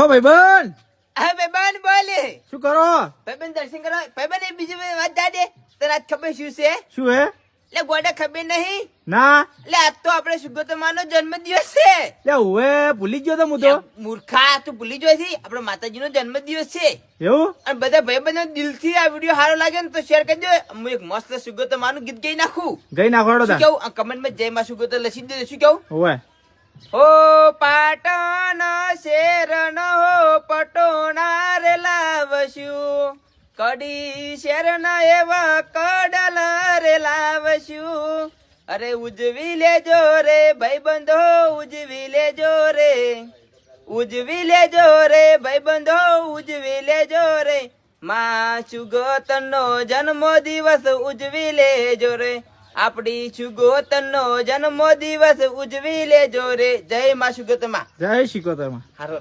ભાઈબંધ હા ભાઈબંધ બોલે શું કરો? ભાઈબંધ દર્શન કરો. ભાઈબંધ એક બીજી વાત જાડે તને આજ ખબર શું છે? શું હે? એટલે ગોડા ખબર નહીં? ના એટલે આજ તો આપણે સુગતમાનો જન્મદિવસ છે. લે હવે ભૂલી ગયો તો હું તો. મૂર્ખા તું ભૂલી જોઈ છે? આપણા માતાજીનો જન્મદિવસ છે. એવું? અને બધા ભાઈબંધો દિલથી આ વિડીયો સારો લાગે ને તો શેર કરજો. હું એક મસ્ત સુગતમાનું ગીત ગાઈ નાખું. ગઈ નાખવાડો શું તા. કેવું? આ કમેન્ટમાં જય માં સુગત લખી દેજો. શું કેવું? ઓવે ઓ પાટણ શેરનો પટોણા રે લાવશું, કડી શેરના એવા કડલ રે લાવશું. અરે ઉજવી લેજો રે ભાઈબંધો, ઉજવી લેજો રે, ઉજવી લેજો રે ભાઈબંધો, ઉજવી લેજો રે. માં સુગતનો જન્મ દિવસ ઉજવી લેજો રે, આપડી સુગોતનો જન્મ દિવસ ઉજવી લેજો રે. જય માં સુગતમાં. જય શીખો તમે. હારો